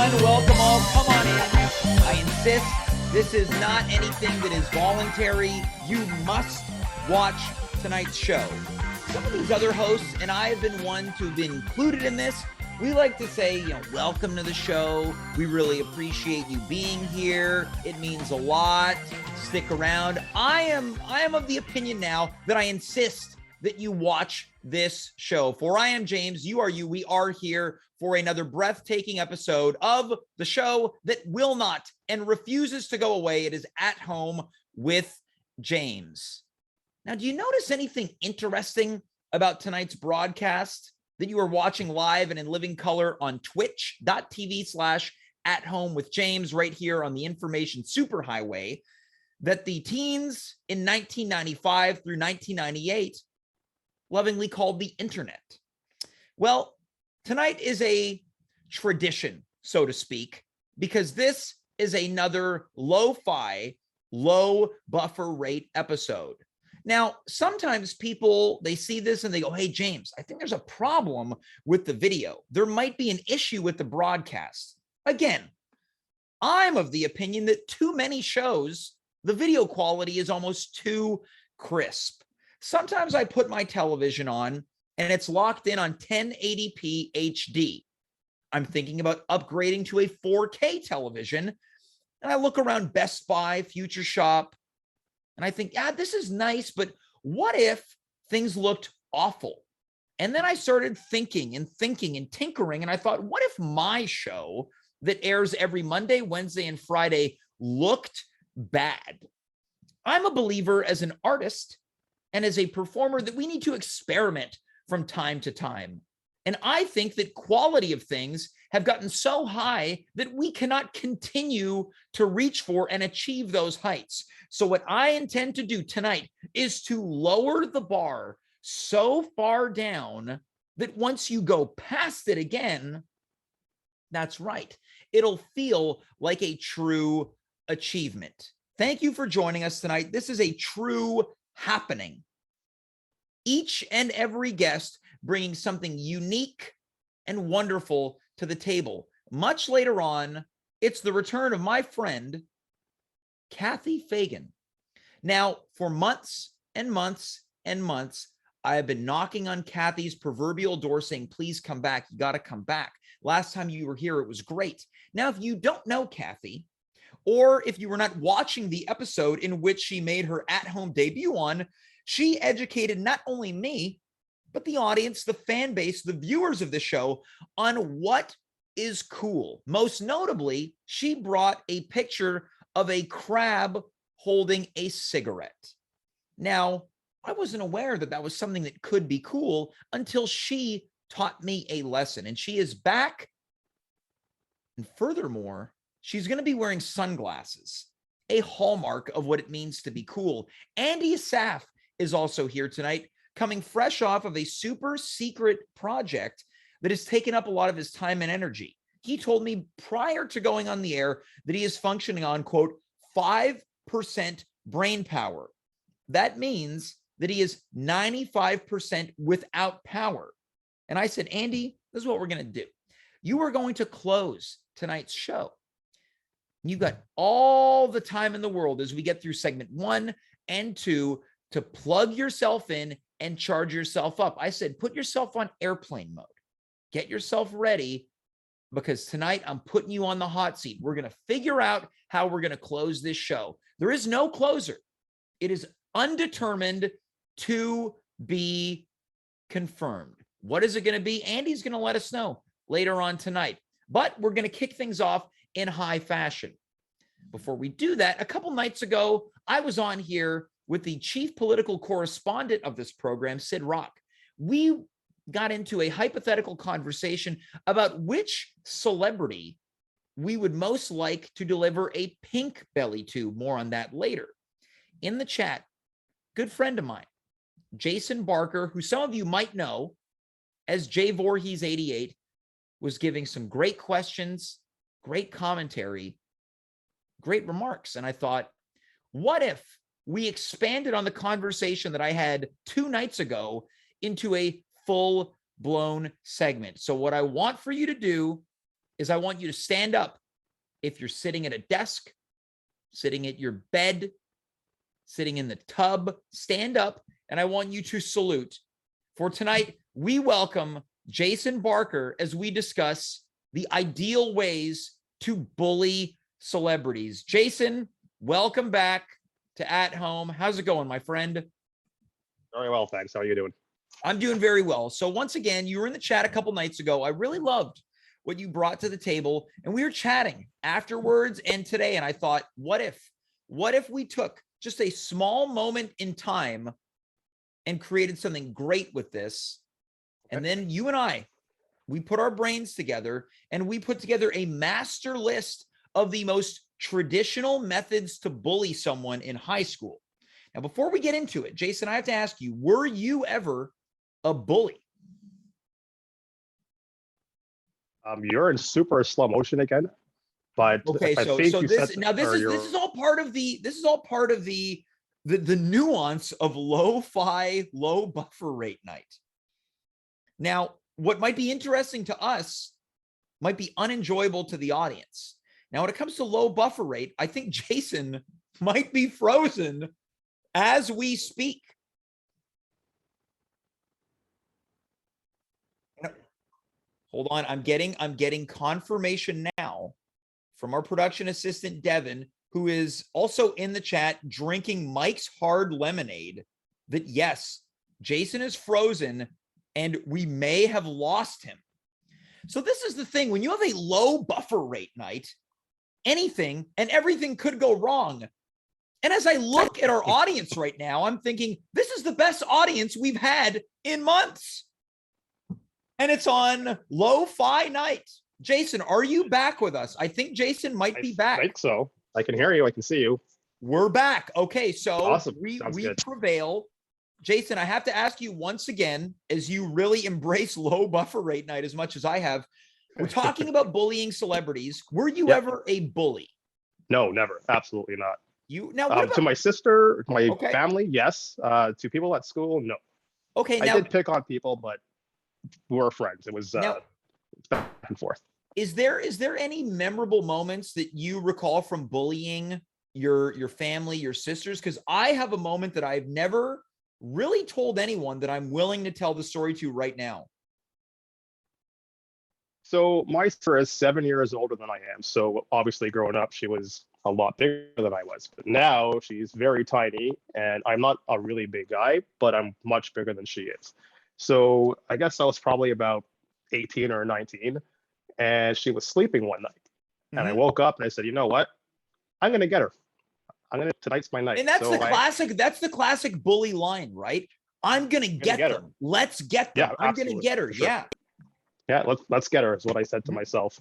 everyone. Welcome all. Come on in. I insist this is not anything that is voluntary. You must watch tonight's show. Some of these other hosts, and I have been one to have been included in this, we like to say, welcome to the show. We really appreciate you being here. It means a lot. Stick around. I am of the opinion now that I insist that you watch this show. For I am James, you are you, we are here for another breathtaking episode of the show that will not and refuses to go away. It is At Home with James. Now, do you notice anything interesting about tonight's broadcast that you are watching live and in living color on twitch.tv/At Home with James right here on the information superhighway that the teens in 1995 through 1998 lovingly called the internet? Well, tonight is a tradition, so to speak, because this is another lo-fi, low buffer rate episode. Now, sometimes people, they see this and they go, hey, James, I think there's a problem with the video. There might be an issue with the broadcast. Again, I'm of the opinion that too many shows, the video quality is almost too crisp. Sometimes I put my television on and it's locked in on 1080p HD. I'm thinking about upgrading to a 4K television, and I look around Best Buy, Future Shop, and I think, yeah, this is nice, but what if things looked awful? And then I started thinking and tinkering, and I thought, what if my show that airs every Monday, Wednesday, and Friday looked bad? I'm a believer as an artist and as a performer that we need to experiment from time to time. And I think that quality of things have gotten so high that we cannot continue to reach for and achieve those heights. So what I intend to do tonight is to lower the bar so far down that once you go past it again, that's right, it'll feel like a true achievement. Thank you for joining us tonight. This is a true happening. Each and every guest bringing something unique and wonderful to the table. Much later on, it's the return of my friend, Cathy Fagan. Now, for months and months and months, I have been knocking on Cathy's proverbial door saying, please come back. You got to come back. Last time you were here, it was great. Now, if you don't know Cathy, or if you were not watching the episode in which she made her at-home debut on, she educated not only me, but the audience, the fan base, the viewers of the show on what is cool. Most notably, she brought a picture of a crab holding a cigarette. Now, I wasn't aware that that was something that could be cool until she taught me a lesson, and she is back. And furthermore, she's going to be wearing sunglasses, a hallmark of what it means to be cool. Andy Assaf is also here tonight, coming fresh off of a super secret project that has taken up a lot of his time and energy. He told me prior to going on the air that he is functioning on, quote, 5% brain power. That means that he is 95% without power. And I said, Andy, this is what we're going to do. You are going to close tonight's show. You've got all the time in the world as we get through segment 1 and 2 to plug yourself in and charge yourself up. I said, put yourself on airplane mode. Get yourself ready, because tonight I'm putting you on the hot seat. We're going to figure out how we're going to close this show. There is no closer. It is undetermined, to be confirmed. What is it going to be? Andy's going to let us know later on tonight. But we're going to kick things off in high fashion. Before we do that, a couple nights ago, I was on here with the chief political correspondent of this program, Sid Rock. We got into a hypothetical conversation about which celebrity we would most like to deliver a pink belly to. More on that later. In the chat, good friend of mine, Jason Barker, who some of you might know as Jay Voorhees 88, was giving some great questions, great commentary, great remarks. And I thought, what if we expanded on the conversation that I had 2 nights ago into a full-blown segment? So what I want for you to do is I want you to stand up if you're sitting at a desk, sitting at your bed, sitting in the tub. Stand up, and I want you to salute. For tonight, we welcome Jason Barker as we discuss the ideal ways to bully celebrities. Jason, welcome back to At Home. How's it going, my friend? Very well, thanks. How are you doing? I'm doing very well. So once again, you were in the chat a couple nights ago. I really loved what you brought to the table, and we were chatting afterwards and today. And I thought, what if we took just a small moment in time and created something great with this? And then you and I, we put our brains together and we put together a master list of the most traditional methods to bully someone in high school. Now, before we get into it, Jason, I have to ask you, were you ever a bully? You're in super slow motion again, but okay. I So think this is all part of the nuance of lo-fi, low buffer rate night. Now, what might be interesting to us might be unenjoyable to the audience. Now, when it comes to low buffer rate, I think Jason might be frozen as we speak. Hold on, I'm getting confirmation now from our production assistant Devin, who is also in the chat drinking Mike's hard lemonade, that yes, Jason is frozen and we may have lost him. So this is the thing, when you have a low buffer rate night, anything and everything could go wrong. And as I look at our audience right now, I'm thinking, this is the best audience we've had in months. And it's on lo-fi night. Jason, are you back with us? I think Jason might be back. I think so. I can hear you. I can see you. We're back. Okay, so awesome. we prevail. Jason, I have to ask you once again, as you really embrace low buffer rate night as much as I have, we're talking about bullying celebrities. Were you ever a bully? No, never. Absolutely not. You now to my sister, my family, yes. To people at school, no. Okay, I did pick on people, but we were friends. It was back and forth. Is there any memorable moments that you recall from bullying your family, your sisters? Because I have a moment that I've never really told anyone that I'm willing to tell the story to right now. So my sister is 7 years older than I am. So obviously growing up, she was a lot bigger than I was. But now she's very tiny, and I'm not a really big guy, but I'm much bigger than she is. So I guess I was probably about 18 or 19, and she was sleeping one night. And I woke up and I said, you know what? I'm going to get her. Tonight's my night. And that's the classic bully line, right? I'm going to get them. Her. Let's get them. Yeah, I'm going to get her. Sure. Yeah. Yeah, let's get her is what I said to myself.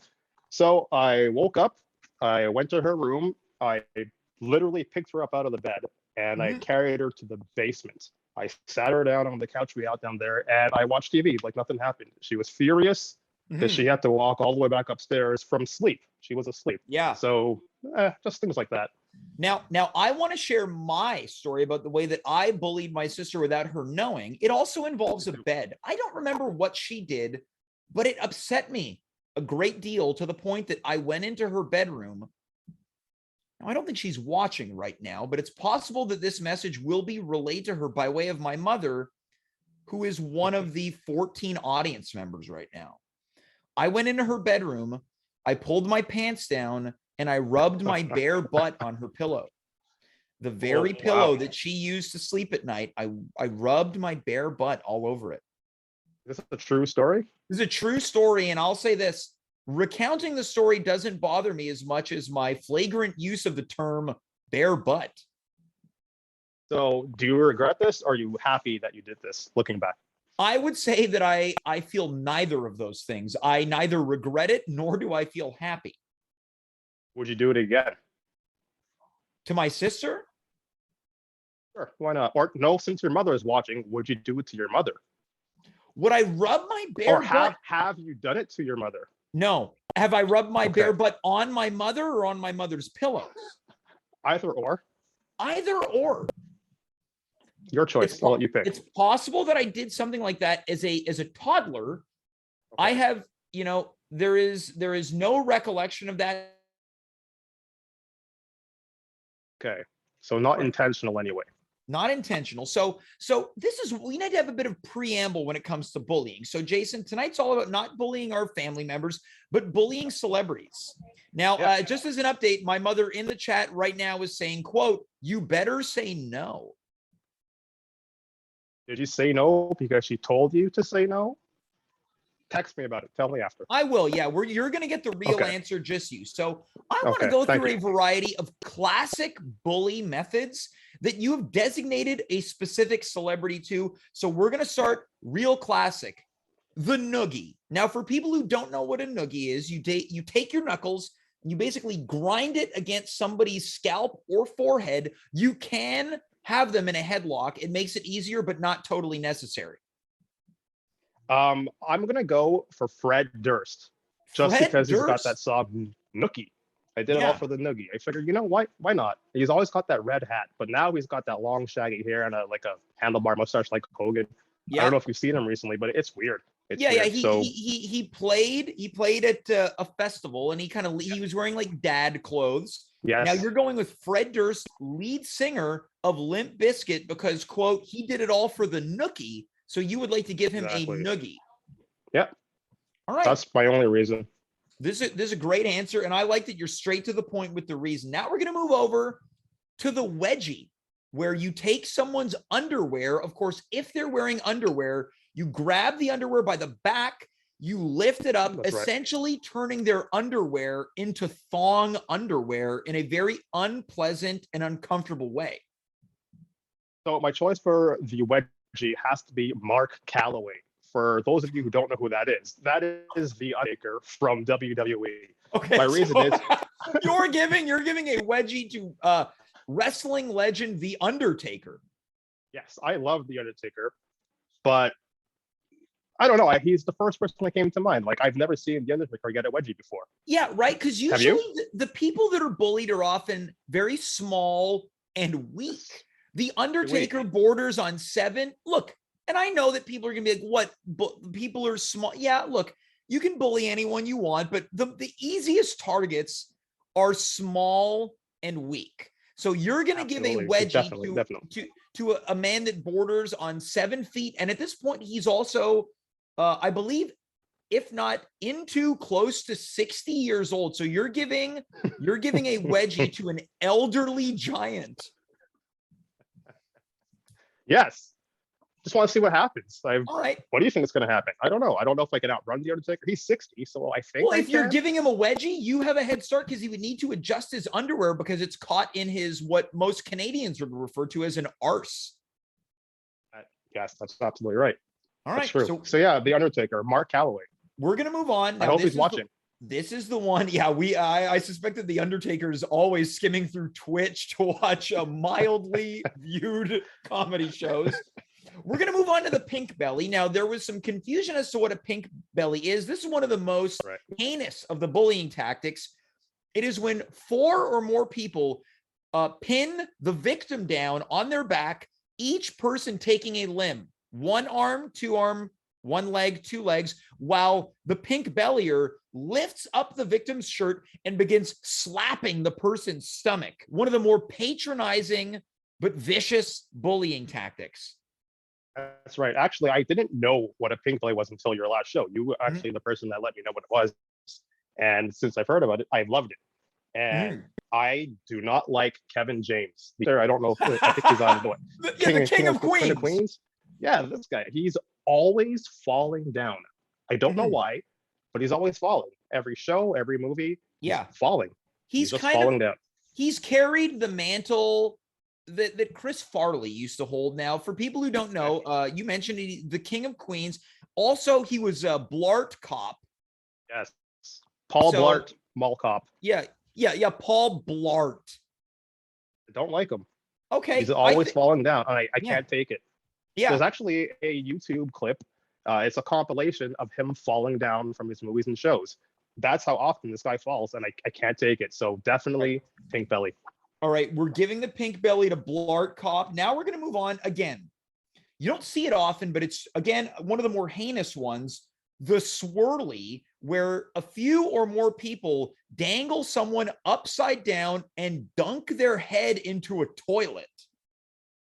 So I woke up, I went to her room, I literally picked her up out of the bed, and I carried her to the basement. I sat her down on the couch we had down there, and I watched TV like nothing happened. She was furious because she had to walk all the way back upstairs from sleep. She was asleep. Yeah. So just things like that. Now I want to share my story about the way that I bullied my sister without her knowing. It also involves a bed. I don't remember what she did, but it upset me a great deal to the point that I went into her bedroom. Now, I don't think she's watching right now, but it's possible that this message will be relayed to her by way of my mother, who is one of the 14 audience members right now. I went into her bedroom, I pulled my pants down, and I rubbed my bare butt on her pillow. The very pillow that she used to sleep at night, I rubbed my bare butt all over it. Is this a true story? This is a true story, and I'll say this. Recounting the story doesn't bother me as much as my flagrant use of the term bare butt. So do you regret this, or are you happy that you did this, looking back? I would say that I feel neither of those things. I neither regret it, nor do I feel happy. Would you do it again? To my sister? Sure, why not? Or no, since your mother is watching, would you do it to your mother? Would I rub my bare butt? Have you done it to your mother? No. Have I rubbed my bare butt on my mother or on my mother's pillows? Either or. Either or. Your choice. I'll let you pick. It's possible that I did something like that as a toddler. Okay. I have, There is no recollection of that. Okay. So not intentional anyway. Not intentional. So this is, we need to have a bit of preamble when it comes to bullying. So Jason, tonight's all about not bullying our family members, but bullying celebrities. Now, just as an update, my mother in the chat right now is saying, quote, "You better say no." Did you say no because she told you to say no? Text me about it. Tell me after. I will. Yeah, you're going to get the real answer, just you. So I want to go through a variety of classic bully methods that you have designated a specific celebrity to. So we're going to start real classic, the noogie. Now, for people who don't know what a noogie is, you take your knuckles, and you basically grind it against somebody's scalp or forehead. You can have them in a headlock. It makes it easier, but not totally necessary. I'm gonna go for Fred Durst, just because he's got that song Nookie. I did it all for the noogie. I figured, why not? He's always got that red hat, but now he's got that long shaggy hair and a handlebar mustache like Hogan. I don't know if you've seen him recently, but it's weird. He played at a festival, and he was wearing like dad clothes. Yes. Now you're going with Fred Durst, lead singer of Limp Bizkit, because quote, he did it all for the nookie. So you would like to give him a noogie. Yep. All right. That's my only reason. This is a great answer, and I like that you're straight to the point with the reason. Now we're going to move over to the wedgie, where you take someone's underwear. Of course, if they're wearing underwear, you grab the underwear by the back, you lift it up, essentially turning their underwear into thong underwear in a very unpleasant and uncomfortable way. So my choice for the wedgie has to be Mark Calloway. For those of you who don't know who that is the Undertaker from WWE. Okay, my reason is you're giving a wedgie to wrestling legend the Undertaker. Yes, I love the Undertaker, but I don't know. He's the first person that came to mind. Like, I've never seen the Undertaker get a wedgie before. Yeah, right. Because usually the people that are bullied are often very small and weak. The Undertaker borders on 7. Look, and I know that people are going to be like, what? People are small. Yeah, look, you can bully anyone you want, but the easiest targets are small and weak. So you're going to give a wedgie to a man that borders on 7 feet. And at this point, he's also, I believe, if not into close to 60 years old. So you're giving a wedgie to an elderly giant. Yes. Just want to see what happens. All right. What do you think is going to happen? I don't know. I don't know if I can outrun the Undertaker. He's 60, so I think. Well, if you're giving him a wedgie, you have a head start, because he would need to adjust his underwear because it's caught in his, what most Canadians would refer to as an arse. Yes, that's absolutely right. All right. So yeah, the Undertaker, Mark Calloway. We're going to move on. Now, I hope he's watching. This is the one. Yeah, I suspect that the Undertaker is always skimming through Twitch to watch mildly viewed comedy shows. We're going to move on to the pink belly. Now, there was some confusion as to what a pink belly is. This is one of the most heinous of the bullying tactics. It is when 4 or more people pin the victim down on their back, each person taking a limb, 1 arm, 2 arm, 1 leg, 2 legs, while the pink bellyer lifts up the victim's shirt and begins slapping the person's stomach. One of the more patronizing but vicious bullying tactics. That's right. Actually, I didn't know what a pink belly was until your last show. You were actually the person that let me know what it was. And since I've heard about it, I loved it. And I do not like Kevin James. I don't know. I think he's on the King of Queens. Yeah, this guy. He's always falling down. I don't know why, but he's always falling. Every show, every movie, he's falling. He's just kind falling down. He's carried the mantle that Chris Farley used to hold. Now, for people who don't know, you mentioned the King of Queens. Also, he was a Blart cop. Yes. Paul Blart, mall cop. Yeah, Paul Blart. I don't like him. Okay. He's always falling down. I can't take it. Yeah. There's actually a YouTube clip. It's a compilation of him falling down from his movies and shows. That's how often this guy falls, and I can't take it. So definitely pink belly. All right, we're giving the pink belly to Blart Cop. Now we're going to move on again. You don't see it often, but it's, again, one of the more heinous ones. the swirly, where a few or more people dangle someone upside down and dunk their head into a toilet.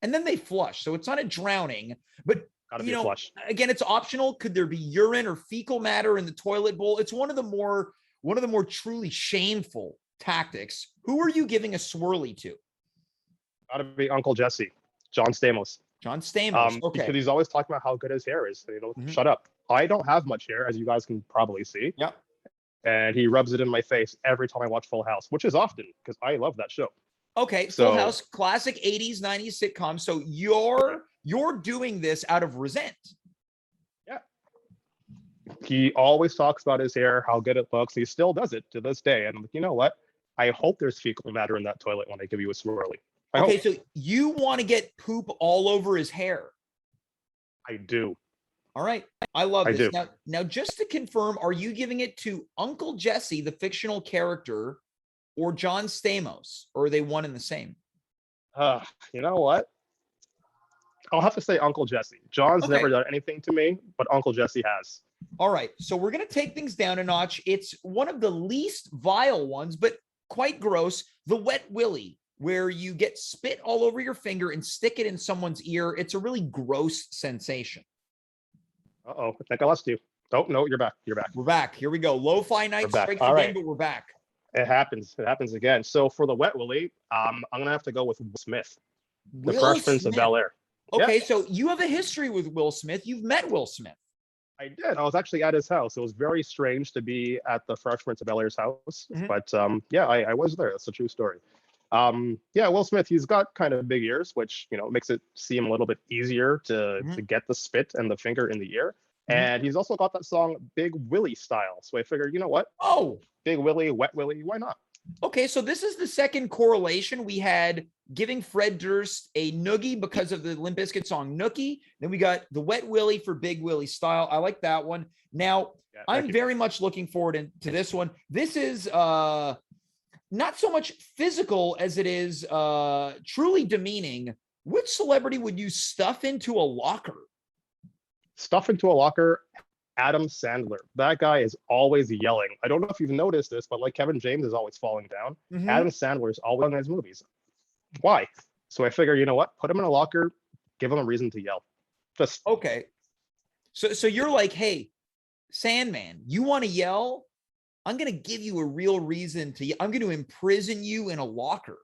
And then they flush. So it's not a drowning, but Gotta be a flush. again, it's optional. Could there be urine or fecal matter in the toilet bowl? It's one of the more truly shameful tactics. Who are you giving a swirly to? Gotta be Uncle Jesse, John Stamos. John Stamos. Okay. Because he's always talking about how good his hair is. Shut up. I don't have much hair, as you guys can probably see. Yeah. And he rubs it in my face every time I watch Full House, which is often because I love that show. Okay, Full House, classic 80s, 90s sitcom. So you're doing this out of resent. Yeah. He always talks about his hair, how good it looks. He still does it to this day. And you know what? I hope there's fecal matter in that toilet when I give you a swirly. Okay, so you want to get poop all over his hair. I do. All right. I love this. Do. Now, just to confirm, are you giving it to Uncle Jesse, the fictional character, or John Stamos? Or are they one and the same? You know what? I'll have to say Uncle Jesse. John's never done anything to me, but Uncle Jesse has. All right. So we're going to take things down a notch. It's one of the least vile ones, but quite gross. The wet willy, where you get spit all over your finger and stick it in someone's ear. It's a really gross sensation. Uh-oh, I think I lost you. Oh, no, you're back. You're back. We're back. Here we go. Lo-fi night strikes again, but we're back. It happens. It happens again. So for the wet willy, I'm going to have to go with Will Smith, the Fresh Prince of Bel-Air. Okay, so you have a history with Will Smith. You've met Will Smith. I did. I was actually at his house. It was very strange to be at the Fresh Prince of Bel-Air's house. Mm-hmm. But yeah, I was there. That's a true story. Yeah, Will Smith, he's got kind of big ears, which, makes it seem a little bit easier to get the spit and the finger in the ear. Mm-hmm. And he's also got that song Big Willie Style. So I figured, you know what? Oh, Big Willie, Wet Willie, why not? Okay, so this is the second correlation. We had giving Fred Durst a noogie because of the Limp Bizkit song Nookie. Then we got the Wet Willie for Big Willie Style. I like that one. Now, I'm very much looking forward to this one. This is not so much physical as it is truly demeaning. Which celebrity would you stuff into a locker? Stuff into a locker? Adam Sandler. That guy is always yelling. I don't know if you've noticed this, but like Kevin James is always falling down. Mm-hmm. Adam Sandler is always in his movies. Why? So I figure, you know what? Put him in a locker, give him a reason to yell. Just okay. So you're like, hey, Sandman, you want to yell? I'm going to give you a real reason to. I'm going to imprison you in a locker.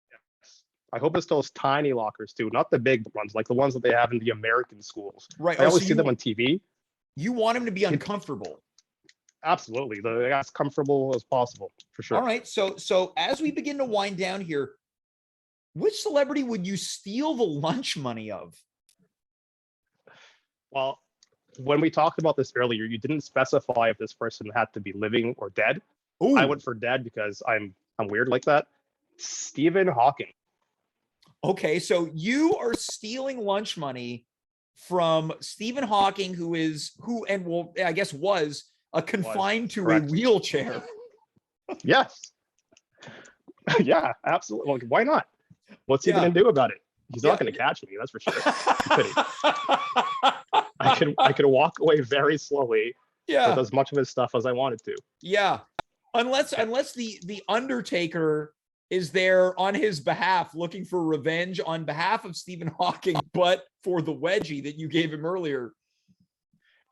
Yes. I hope it's those tiny lockers too, not the big ones, like the ones that they have in the American schools. Right. I always see them on TV. You want him to be uncomfortable. Absolutely. As comfortable as possible, for sure. All right. So as we begin to wind down here, which celebrity would you steal the lunch money of? Well, when we talked about this earlier, you didn't specify if this person had to be living or dead. Ooh. I went for dead because I'm weird like that. Stephen Hawking. Okay, so you are stealing lunch money from Stephen Hawking, who was confined to a wheelchair. Yes. Yeah, absolutely. Well, why not? What's he going to do about it? He's not going to catch me, that's for sure. I could walk away very slowly with as much of his stuff as I wanted to. Yeah. Unless the Undertaker is there on his behalf looking for revenge on behalf of Stephen Hawking, but for the wedgie that you gave him earlier.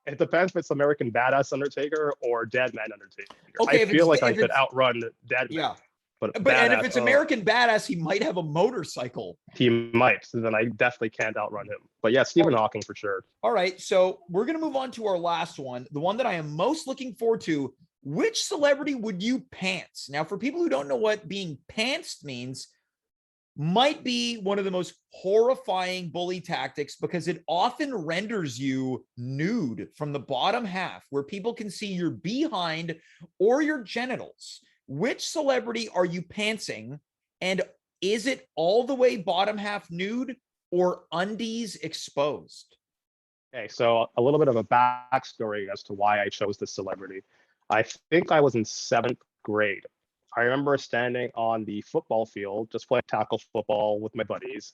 It depends if it's American Badass Undertaker or Dead Man Undertaker. Okay, I feel like I could outrun Dead Man. Yeah. But if it's American Badass, he might have a motorcycle. He might. So then I definitely can't outrun him. But yeah, Stephen Hawking for sure. All right. So we're going to move on to our last one. The one that I am most looking forward to. Which celebrity would you pants? Now, for people who don't know what being pantsed means, might be one of the most horrifying bully tactics because it often renders you nude from the bottom half where people can see your behind or your genitals. Which celebrity are you pantsing? And is it all the way bottom half nude or undies exposed? Okay, so a little bit of a backstory as to why I chose this celebrity. I think I was in 7th grade. I remember standing on the football field, just playing tackle football with my buddies,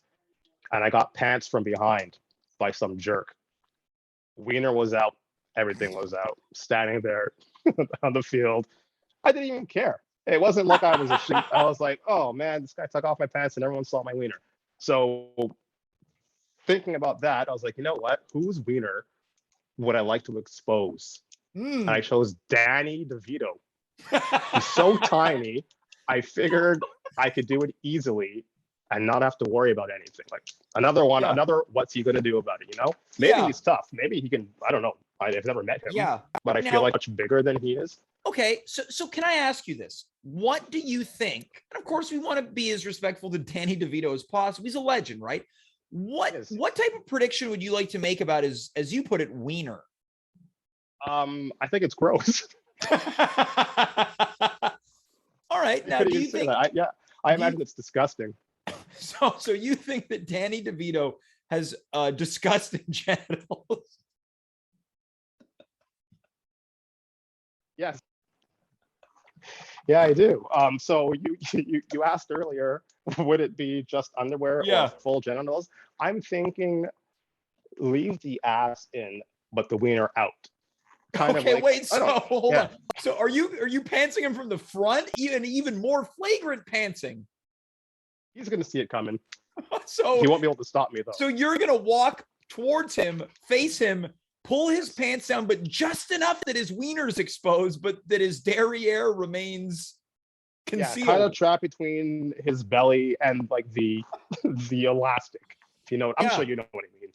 and I got pants from behind by some jerk. Wiener was out, everything was out. Standing there on the field, I didn't even care. It wasn't like I was a sheep. I was like, oh man, this guy took off my pants and everyone saw my wiener. So thinking about that, I was like, you know what? Whose wiener would I like to expose? And I chose Danny DeVito. He's so tiny. I figured I could do it easily and not have to worry about anything. Like another one, another what's he gonna do about it? You know, maybe he's tough. Maybe he can. I don't know. I've never met him. Yeah, but I feel like much bigger than he is. Okay, so can I ask you this? What do you think? And of course, we want to be as respectful to Danny DeVito as possible. He's a legend, right? What type of prediction would you like to make about his, as you put it, wiener? I think it's gross. All right, now do you think? I imagine it's disgusting. So you think that Danny DeVito has disgusting genitals? Yes. Yeah, I do. So you asked earlier, would it be just underwear or full genitals? I'm thinking leave the ass in, but the wiener out. Okay, wait. So hold on. So are you pantsing him from the front? Even more flagrant pantsing. He's gonna see it coming. So he won't be able to stop me though. So you're gonna walk towards him, face him, pull his pants down, but just enough that his wiener's exposed, but that his derriere remains concealed. Yeah, kind of trapped between his belly and like the elastic. You know, I'm sure you know what I mean.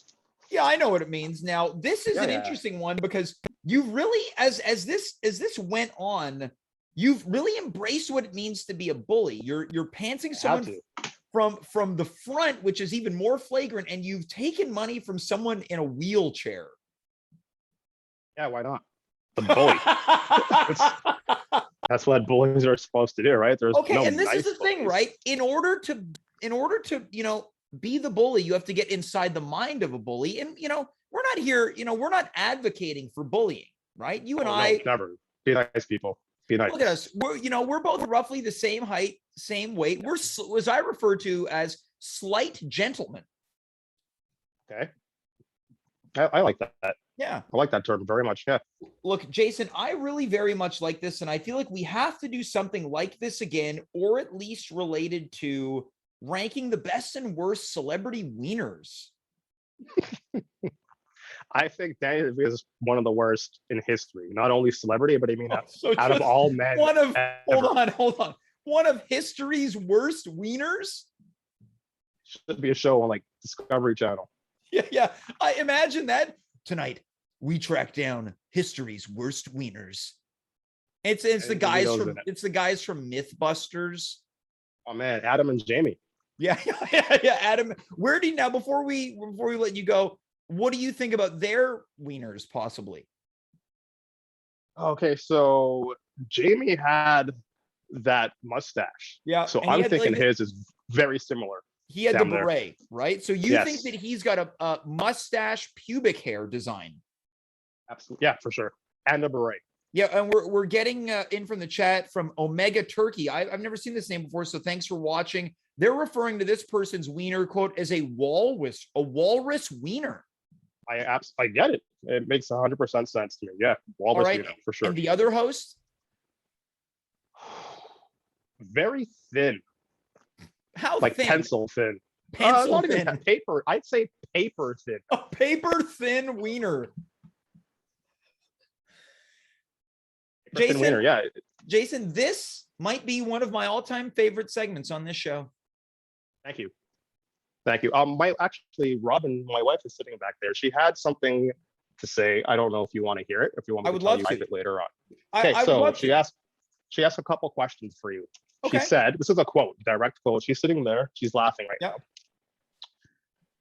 Yeah, I know what it means. Now, this is an interesting one because you really, as this went on, you've really embraced what it means to be a bully. You're pantsing someone from the front, which is even more flagrant, and you've taken money from someone in a wheelchair. Yeah, why not? The bully. That's what bullies are supposed to do, right? There's and this is the thing, right? In order to be the bully, you have to get inside the mind of a bully. And we're not here, we're not advocating for bullying, right? You and I never. Be nice, people. Be nice. Look at us. We're both roughly the same height, same weight. We're, as I refer to, as slight gentlemen. Okay. I like that. Yeah. I like that term very much. Yeah. Look, Jason, I really very much like this. And I feel like we have to do something like this again, or at least related to ranking the best and worst celebrity wieners. I think Danny DeVito is one of the worst in history. Not only celebrity, but I mean, out of all men. Hold on. One of history's worst wieners? Should be a show on like Discovery Channel. Yeah. I imagine that. Tonight, we track down history's worst wieners. It's the guys from Mythbusters. Oh man, Adam and Jamie. Yeah, Adam. Where do you now before we let you go? What do you think about their wieners, possibly? Okay, so Jamie had that mustache. Yeah. So I'm thinking his is very similar. He had the beret, right? So you think that he's got a mustache pubic hair design? Absolutely. Yeah, for sure. And a beret. Yeah, and we're getting in from the chat from Omega Turkey. I've never seen this name before, so thanks for watching. They're referring to this person's wiener, quote, as a walrus wiener. I get it. It makes 100% sense to me. Yeah, walrus wiener, for sure. And the other host? Very thin. How like thin? Pencil thin. Pencil thin. Even paper. I'd say paper thin. A paper thin wiener. Jason, yeah. Jason, this might be one of my all-time favorite segments on this show. Thank you. Robin, my wife, is sitting back there. She had something to say. I don't know if you want to hear it. If you want me to tell you a bit later on. Okay, so she asked a couple questions for you. Okay. She said, this is a quote, direct quote. She's sitting there. She's laughing right now.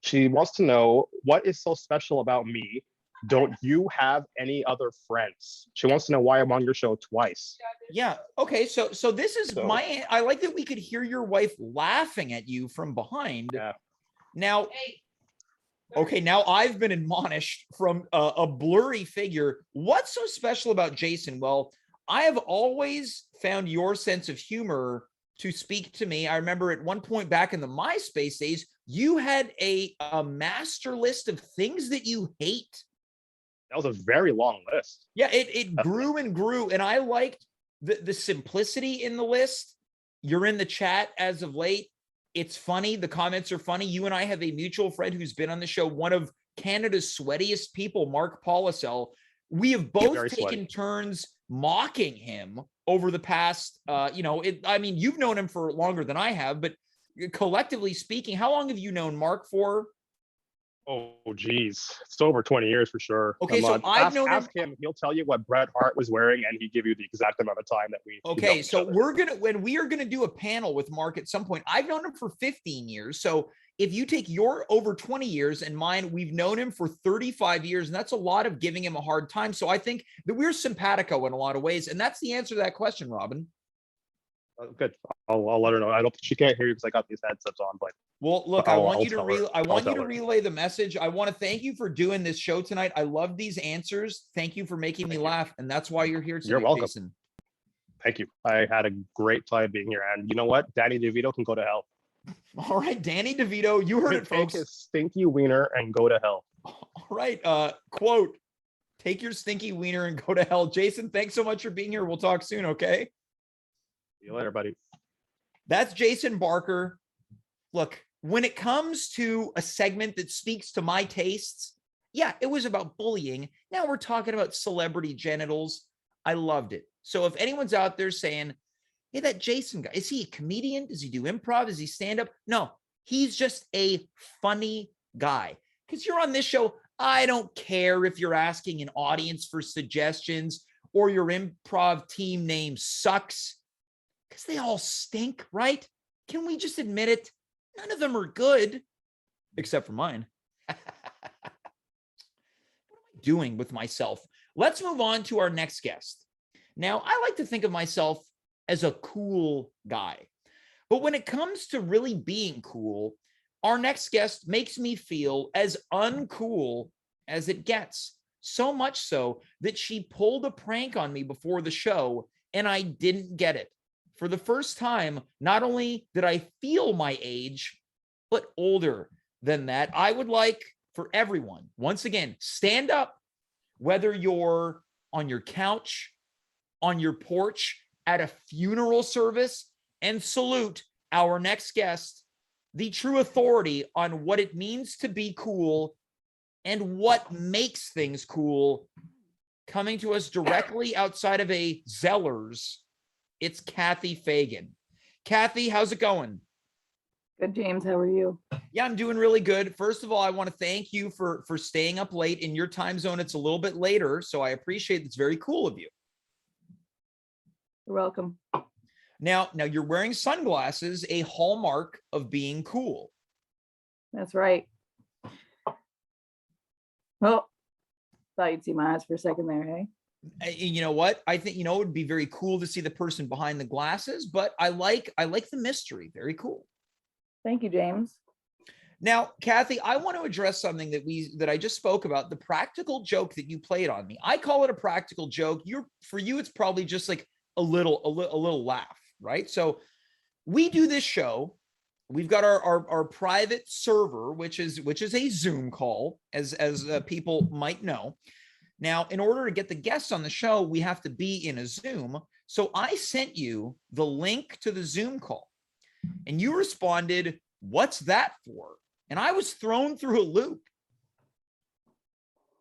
She wants to know, what is so special about me? Don't you have any other friends? She wants to know why I'm on your show twice. Yeah. Okay. So this is I like that we could hear your wife laughing at you from behind. Yeah. Now, okay, now I've been admonished from a blurry figure. What's so special about Jason? Well, I have always found your sense of humor to speak to me. I remember at one point back in the MySpace days, you had a master list of things that you hate. That was a very long list. Yeah, it grew and grew, and I liked the simplicity in the list. You're in the chat as of late. It's funny. The comments are funny. You and I have a mutual friend who's been on the show, one of Canada's sweatiest people, Mark Paulicel. We have both Very taken sweaty. turns mocking him over the past, I mean, you've known him for longer than I have, but collectively speaking, how long have you known Mark for? Oh, geez. It's over 20 years for sure. Okay, so I've known ask him. He'll tell you what Bret Hart was wearing, and he'd give you the exact amount of time that we. Okay, so when we are gonna do a panel with Mark at some point. I've known him for 15 years. So if you take your over 20 years and mine, we've known him for 35 years, and that's a lot of giving him a hard time. So I think that we're simpatico in a lot of ways, and that's the answer to that question, Robin. Good. I'll let her know. I don't. She can't hear you because I got these headsets on. But well, look, I want you to her. relay the message. I want to thank you for doing this show tonight. I love these answers. Thank you for making me laugh, and that's why you're here tonight. You're welcome. Jason. Thank you. I had a great time being here, and you know what? Danny DeVito can go to hell. All right, Danny DeVito, you heard it, folks. Take his stinky wiener and go to hell. All right. Quote: "Take your stinky wiener and go to hell." Jason, thanks so much for being here. We'll talk soon. Okay. See you later, buddy. That's Jason Barker. Look, when it comes to a segment that speaks to my tastes, yeah, it was about bullying. Now we're talking about celebrity genitals. I loved it. So if anyone's out there saying, hey, that Jason guy, is he a comedian? Does he do improv? Does he stand up? No, he's just a funny guy. Because you're on this show, I don't care if you're asking an audience for suggestions or your improv team name sucks. Because they all stink, right? Can we just admit it? None of them are good, except for mine. What am I doing with myself? Let's move on to our next guest. Now, I like to think of myself as a cool guy. But when it comes to really being cool, our next guest makes me feel as uncool as it gets. So much so that she pulled a prank on me before the show, and I didn't get it. For the first time, not only did I feel my age, but older than that. I would like for everyone, once again, stand up, whether you're on your couch, on your porch, at a funeral service, and salute our next guest, the true authority on what it means to be cool and what makes things cool, coming to us directly outside of a Zellers. It's Cathy Fagan. Cathy, how's it going? Good, James. How are you? Yeah, I'm doing really good. First of all, I want to thank you for staying up late. In your time zone, it's a little bit later, so I appreciate it. It's very cool of you. You're welcome. Now you're wearing sunglasses, a hallmark of being cool. That's right. Oh, thought you'd see my eyes for a second there, hey? You know what? I think, it would be very cool to see the person behind the glasses, but I like the mystery. Very cool. Thank you, James. Now, Cathy, I want to address something that I just spoke about, the practical joke that you played on me. I call it a practical joke. For you, it's probably just like a little laugh, right? So we do this show. We've got our private server, which is a Zoom call, as people might know. Now, in order to get the guests on the show, we have to be in a Zoom. So I sent you the link to the Zoom call, and you responded, "What's that for?" And I was thrown through a loop.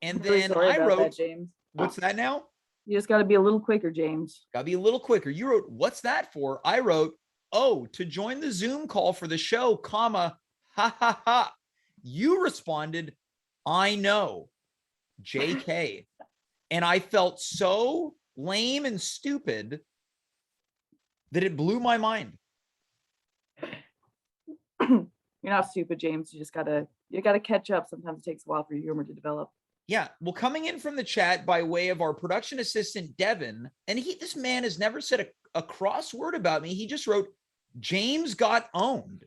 And then I wrote, that, James. "What's that now?" You just got to be a little quicker, James. Got to be a little quicker. You wrote, "What's that for?" I wrote, "Oh, to join the Zoom call for the show, comma, ha, ha, ha." You responded, "I know, JK." And I felt so lame and stupid that it blew my mind. You're not stupid, James. You gotta catch up. Sometimes it takes a while for your humor to develop. Yeah. Well, coming in from the chat by way of our production assistant, Devin, and this man has never said a cross word about me. He just wrote, "James got owned."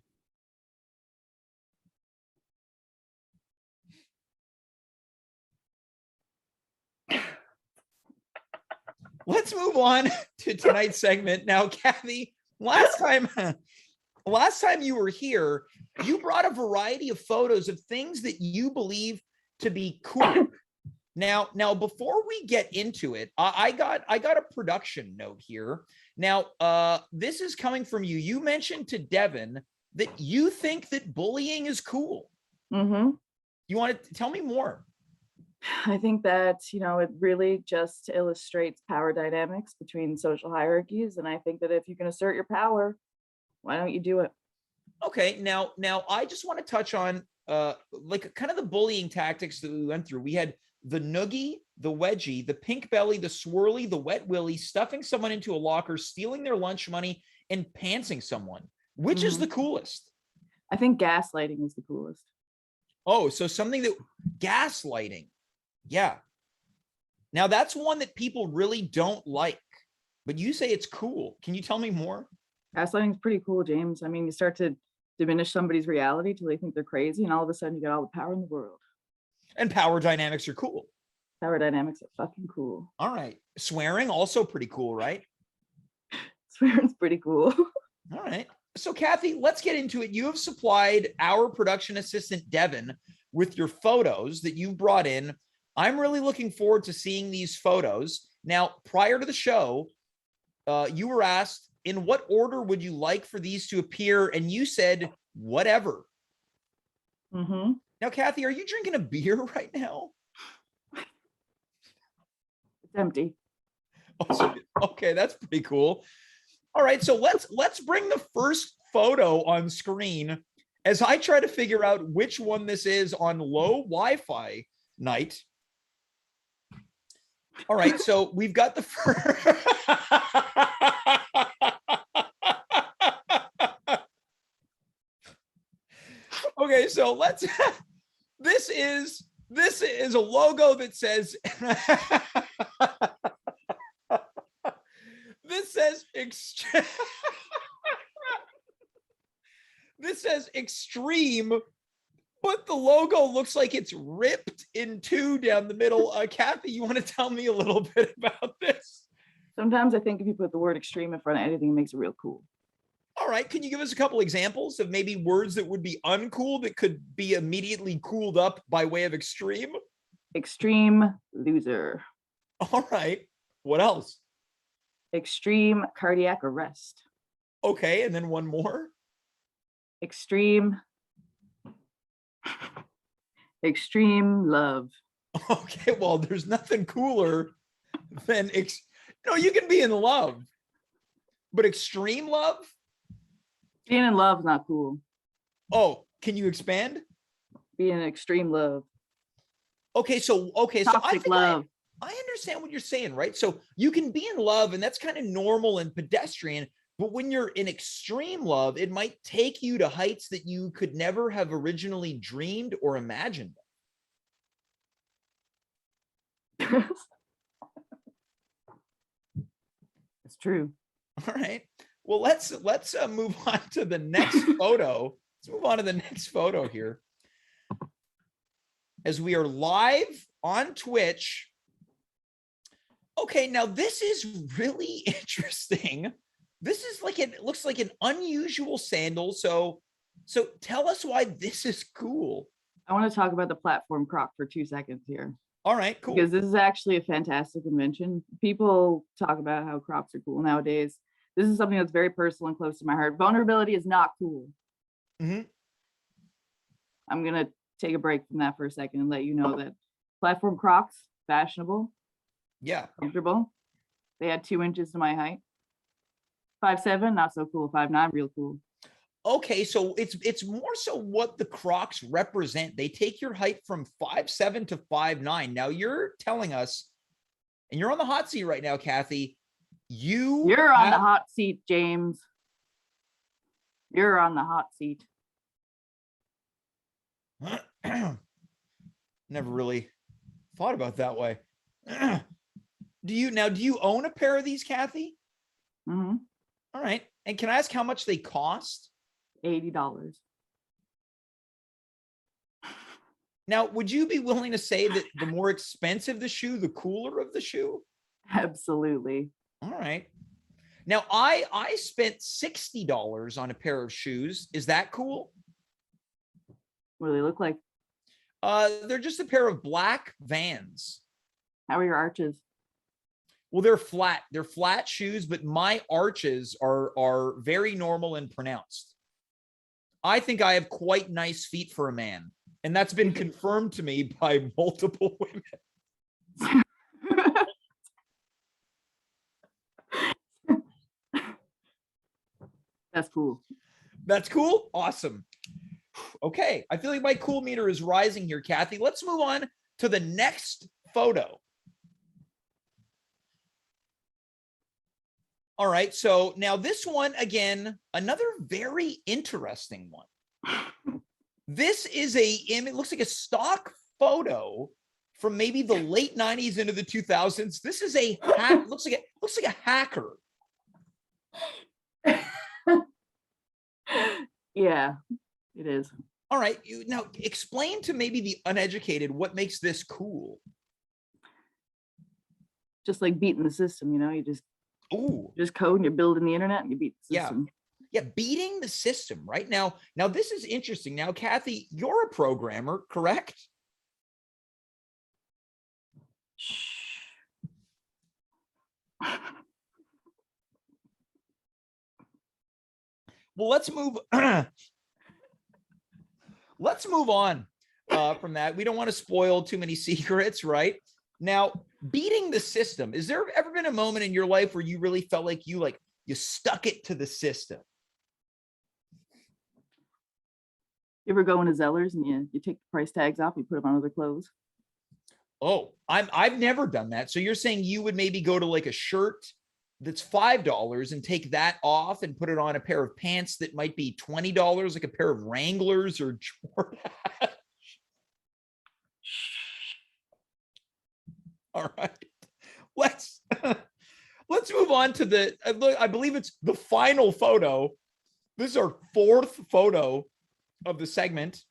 Let's move on to tonight's segment. Now, Cathy, last time you were here, you brought a variety of photos of things that you believe to be cool. Now, before we get into it, I got a production note here. Now, this is coming from you. You mentioned to Devin that you think that bullying is cool. Mm-hmm. You want to tell me more? I think that, it really just illustrates power dynamics between social hierarchies. And I think that if you can assert your power, why don't you do it? Okay, now I just want to touch on like kind of the bullying tactics that we went through. We had the noogie, the wedgie, the pink belly, the swirly, the wet willy, stuffing someone into a locker, stealing their lunch money, and pantsing someone. Which is the coolest? I think gaslighting is the coolest. Oh, so something that gaslighting. Yeah. Now that's one that people really don't like, but you say it's cool. Can you tell me more? Gaslighting is pretty cool, James. I mean, you start to diminish somebody's reality till they think they're crazy, and all of a sudden you got all the power in the world. And power dynamics are cool. Power dynamics are fucking cool. All right. Swearing also pretty cool, right? Swearing's pretty cool. All right. So Cathy, let's get into it. You have supplied our production assistant, Devin, with your photos that you brought in. I'm really looking forward to seeing these photos. Now, prior to the show, you were asked, in what order would you like for these to appear? And you said, whatever. Mm-hmm. Now, Cathy, are you drinking a beer right now? It's empty. Okay, that's pretty cool. All right, so let's bring the first photo on screen as I try to figure out which one this is on low Wi-Fi night. All right, so we've got the first. Okay, so let's. This is a logo that says. This says this says extreme, but the logo looks like it's ripped in two down the middle. Cathy, you want to tell me a little bit about this? Sometimes I think if you put the word extreme in front of anything, it makes it real cool. All right. Can you give us a couple examples of maybe words that would be uncool that could be immediately cooled up by way of extreme? Extreme loser. All right. What else? Extreme cardiac arrest. Okay. And then one more. Extreme love. Okay. Well, there's nothing cooler than, you can be in love, but extreme love? Being in love is not cool. Oh, can you expand? Being in extreme love. Okay. So Toxic love. I understand what you're saying, right? So you can be in love and that's kind of normal and pedestrian, but when you're in extreme love, it might take you to heights that you could never have originally dreamed or imagined. It's true. All right. Well, let's move on to the next photo. Let's move on to the next photo here. As we are live on Twitch. Okay, now this is really interesting. This is it looks like an unusual sandal. So tell us why this is cool. I want to talk about the platform croc for 2 seconds here. All right, cool. Because this is actually a fantastic invention. People talk about how crocs are cool nowadays. This is something that's very personal and close to my heart. Vulnerability is not cool. Mm-hmm. I'm going to take a break from that for a second and let you know that platform crocs, fashionable. Yeah. Comfortable. They had 2 inches to my height. 5'7", not so cool. 5'9", real cool. Okay, so it's more so what the Crocs represent. They take your height from 5'7" to 5'9". Now you're telling us, and you're on the hot seat right now, Cathy. You're on the hot seat, James. You're on the hot seat. Never really thought about that way. Do you own a pair of these, Cathy? Mm-hmm. All right. And can I ask how much they cost? $80. Now, would you be willing to say that the more expensive the shoe, the cooler of the shoe? Absolutely. All right. Now, I spent $60 on a pair of shoes. Is that cool? What do they look like? They're just a pair of black Vans. How are your arches? Well, they're flat. They're flat shoes, but my arches are very normal and pronounced. I think I have quite nice feet for a man, and that's been confirmed to me by multiple women. That's cool. That's cool. Awesome. Okay. I feel like my cool meter is rising here, Cathy. Let's move on to the next photo. All right. So now this one, again, another very interesting one. This is it looks like a stock photo from maybe the late 90s into the 2000s. This is a hack. looks like a hacker. Yeah, it is. All right. Now explain to maybe the uneducated what makes this cool. Just like beating the system, you just code and you're building the internet and you beat the system. Yeah, beating the system right now. Now this is interesting. Now, Cathy, you're a programmer, correct? Well, let's move. Let's move on from that. We don't want to spoil too many secrets, right? Now, beating the system. Is there ever been a moment in your life where you really felt like you stuck it to the system? You ever go into Zellers and you take the price tags off, you put them on other clothes? Oh, I've never done that. So you're saying you would maybe go to like a shirt that's $5 and take that off and put it on a pair of pants that might be $20, like a pair of Wranglers or Jordan. All right, let's move on to I believe it's the final photo. This is our fourth photo of the segment.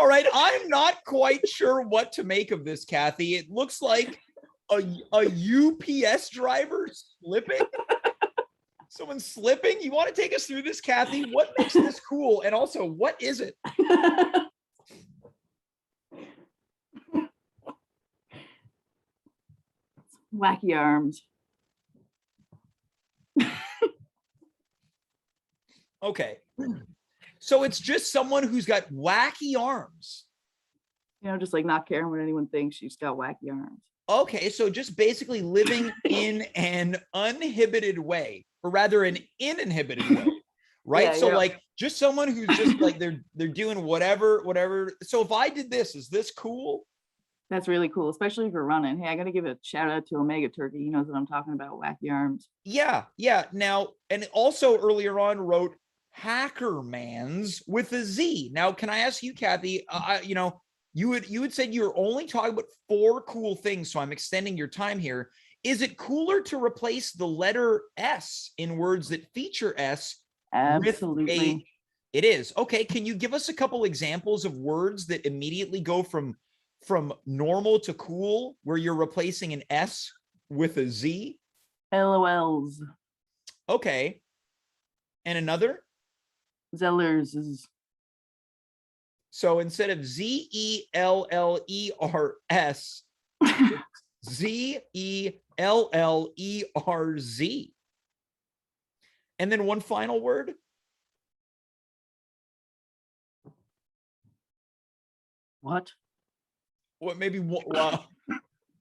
All right, I'm not quite sure what to make of this, Cathy. It looks like a UPS driver slipping. Someone's slipping. You want to take us through this, Cathy? What makes this cool? And also, what is it? Wacky arms. Okay. So it's just someone who's got wacky arms. Just like not caring what anyone thinks. She's got wacky arms. Okay, so just basically living in an uninhibited way, or rather an uninhibited way, right? Yeah, so yeah. like just someone who's just like they're doing whatever. So if I did this, is this cool? That's really cool, especially if you're running. Hey, I got to give a shout out to Omega Turkey. He knows what I'm talking about. Wacky arms. Yeah. Now, and also earlier on wrote Hackermans with a Z. Now, can I ask you, Cathy? You had said you were only talking about 4 cool things, so I'm extending your time here. Is it cooler to replace the letter S in words that feature S? Absolutely. It is. Okay, can you give us a couple examples of words that immediately go from normal to cool, where you're replacing an S with a Z? LOLs. Okay. And another? Zellers is. So instead of ZELLERS, ZELLERZ. And then one final word. What? What maybe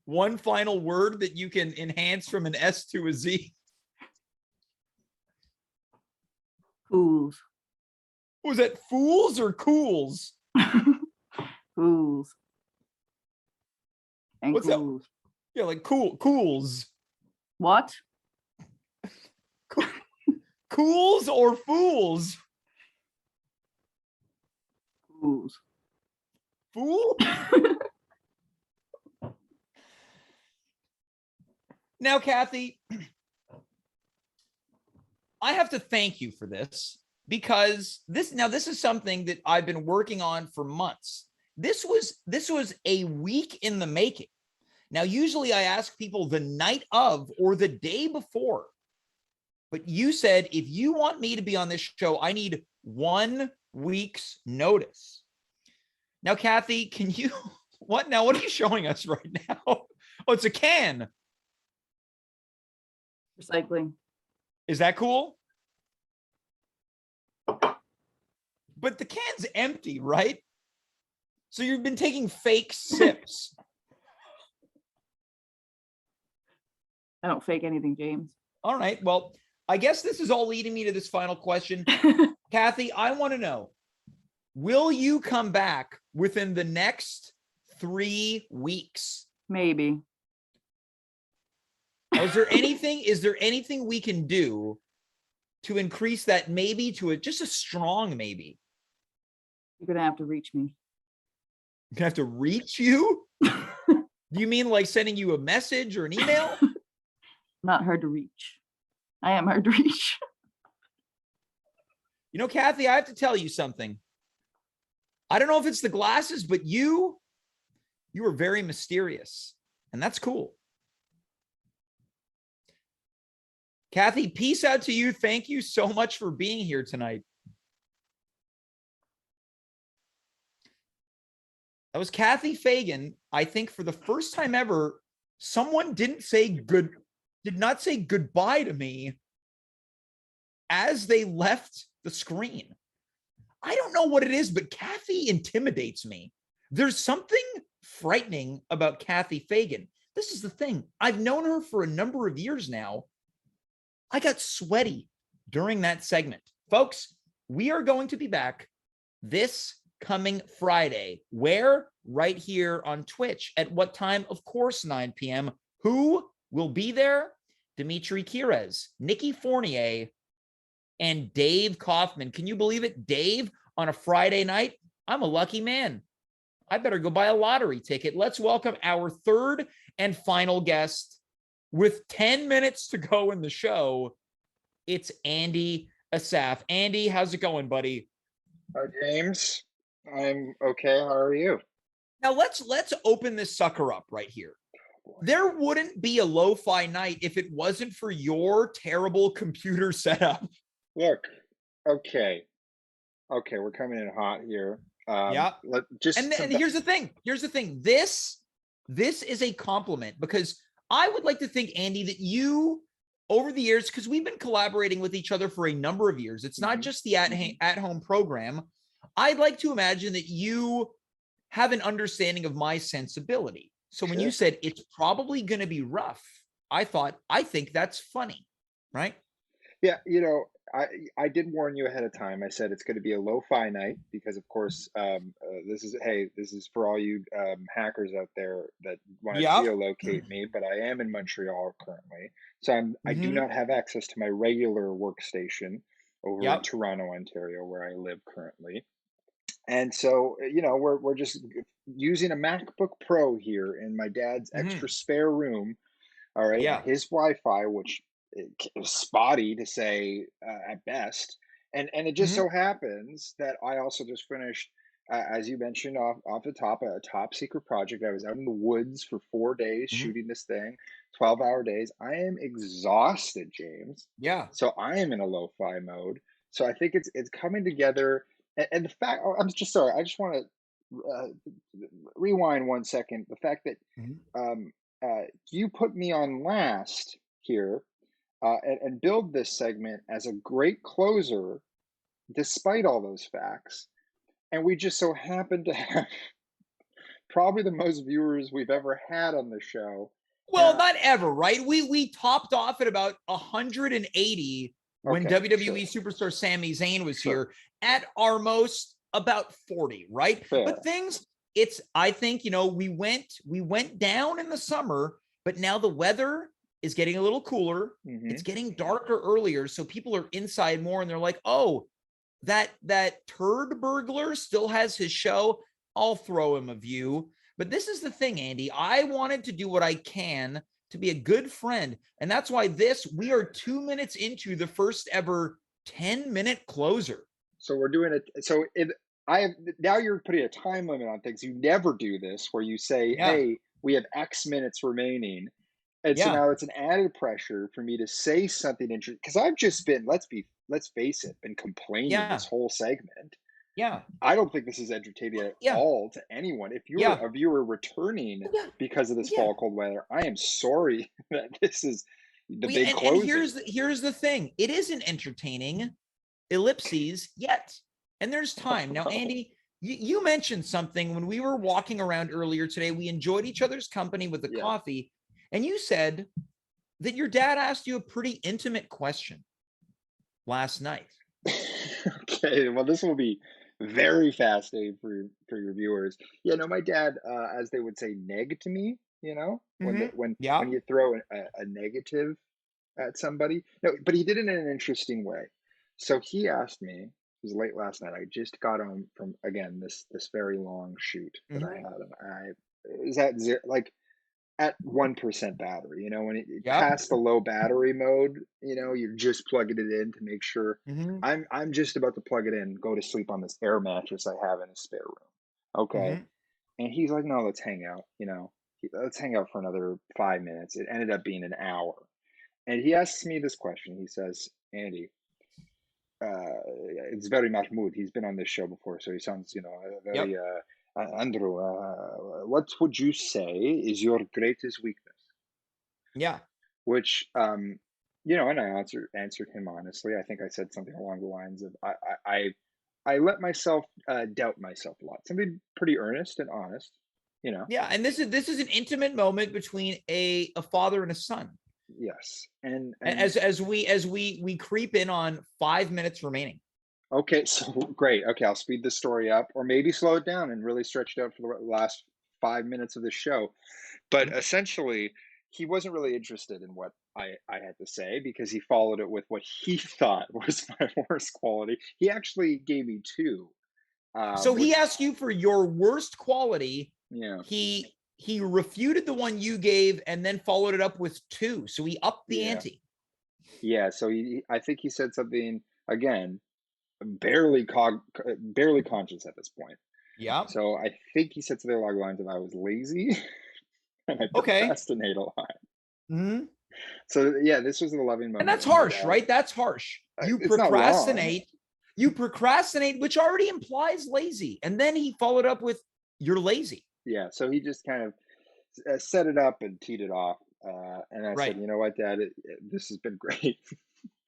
one final word that you can enhance from an S to a Z? Fools. Was that fools or cools? Fools. And What's cools. that? Yeah, like cools. What? Cools or fools? Fools. Fool? Now, Cathy, I have to thank you for this, because this is something that I've been working on for months. This was a week in the making. Now, usually I ask people the night of or the day before, but you said, if you want me to be on this show, I need 1 weeks notice. Now, Cathy, can you, what now? What are you showing us right now? Oh, it's a can. Recycling. Is that cool? But the can's empty, right? So you've been taking fake sips. I don't fake anything, James. All right. Well, I guess this is all leading me to this final question. Cathy, I want to know, will you come back within the next 3 weeks? Maybe. Is there anything we can do to increase that maybe to just a strong maybe? You're going to have to reach me. You have to reach you? Do you mean like sending you a message or an email? Not hard to reach. I am hard to reach. You know, Cathy, I have to tell you something. I don't know if it's the glasses, but you are very mysterious, and that's cool. Cathy, peace out to you. Thank you so much for being here tonight. That was Cathy Fagan. I think for the first time ever, someone did not say goodbye to me as they left the screen. I don't know what it is, but Cathy intimidates me. There's something frightening about Cathy Fagan. This is the thing. I've known her for a number of years now. I got sweaty during that segment. Folks, we are going to be back this coming Friday. Where? Right here on Twitch. At what time? Of course, 9 p.m. Who will be there? Dimitri Kirez, Nikki Fournier, and Dave Kaufman. Can you believe it? Dave on a Friday night? I'm a lucky man. I better go buy a lottery ticket. Let's welcome our third and final guest. With 10 minutes to go in the show, it's Andy Assaf. Andy, how's it going, buddy? Hi, James. I'm okay. How are you? Now let's open this sucker up right here. There wouldn't be a lo-fi night if it wasn't for your terrible computer setup. Look, okay, we're coming in hot here. Yeah. Just And here's the thing. This is a compliment because I would like to think, Andy, that you, over the years, because we've been collaborating with each other for a number of years, it's not just the at-home program. I'd like to imagine that you have an understanding of my sensibility. So when you said it's probably going to be rough, I think that's funny, right? Yeah, you know, I did warn you ahead of time. I said it's going to be a lo-fi night because, of course, this is for all you hackers out there that want to geolocate me. But I am in Montreal currently, so I do not have access to my regular workstation over in Toronto, Ontario, where I live currently. And so, you know, we're just using a MacBook Pro here in my dad's extra spare room. All right, his Wi-Fi, which is spotty to say at best, and it just so happens that I also just finished, as you mentioned off the top, a top secret project. I was out in the woods for 4 days shooting this thing, 12-hour days. I am exhausted, James. Yeah. So I am in a lo-fi mode. So I think it's coming together. And the fact, I'm just sorry, I just want to rewind 1 second. The fact that you put me on last here and build this segment as a great closer, despite all those facts. And we just so happen to have probably the most viewers we've ever had on the show. Well, not ever, right? We topped off at about 180 when WWE superstar Sami Zayn was here. At our most, about 40, right? But I think, you know, we went down in the summer, but now the weather is getting a little cooler. It's getting darker earlier, so people are inside more, and they're like, oh, that turd burglar still has his show. I'll throw him a view. But this is the thing, Andy. I wanted to do what I can to be a good friend, and that's why we are 2 minutes into the first ever 10-minute closer. So we're doing it. So now you're putting a time limit on things. You never do this where you say, hey, we have X minutes remaining. And so now it's an added pressure for me to say something interesting, because I've just been, let's face it, been complaining this whole segment Yeah. I don't think this is entertaining at Yeah. all to anyone. If you're Yeah. a viewer returning Yeah. because of this Yeah. fall cold weather, I am sorry that this is the Yeah, big and closing. here's the thing. It isn't entertaining, ellipses, yet. And there's time. Now, Andy, you mentioned something when we were walking around earlier today. We enjoyed each other's company with the Yeah. coffee. And you said that your dad asked you a pretty intimate question last night. Okay, well, this will be very fascinating for your viewers. Yeah, no, my dad, as they would say, neg to me. When Mm-hmm. when Yeah. when you throw a negative at somebody. No, but he did it in an interesting way. So he asked me. It was late last night. I just got home from, again, this very long shoot that I Mm-hmm. had, and I is at zero, like at 1% battery. When it Yep. past the low battery mode, you're just plugging it in to make sure. Mm-hmm. I'm just about to plug it in, go to sleep on this air mattress I have in a spare room. Okay. Mm-hmm. And he's like, no, let's hang out, let's hang out for another 5 minutes. It ended up being an hour. And he asks me this question. He says, Andy, it's very Mahmoud. He's been on this show before, so he sounds, Yep. very Andrew. What would you say is your greatest weakness? Yeah. Which, and I answered him honestly. I think I said something along the lines of, I let myself doubt myself a lot. Something pretty earnest and honest. Yeah. And this is an intimate moment between a father and a son. Yes, and As we creep in on 5 minutes remaining. okay, so great. Okay, I'll speed the story up, or maybe slow it down and really stretch it out for the last 5 minutes of the show. But Mhm. essentially, he wasn't really interested in what I had to say, because he followed it with what he thought was my worst quality. He actually gave me two, So he which, asked you for your worst quality. yeah, He refuted the one you gave and then followed it up with two. So he upped the yeah, ante. yeah. So I think he said something, again, barely conscious at this point. Yeah. So I think he said something along the lines of, I was lazy and I Okay. procrastinate a lot. Hmm. So yeah, this was a loving And moment that's with my harsh, dad. right? That's harsh. You It's not wrong. procrastinate. You procrastinate, which already implies lazy. And then he followed up with, you're lazy. Yeah, so he just kind of set it up and teed it off. And I said, Right. you know what, Dad, this has been great.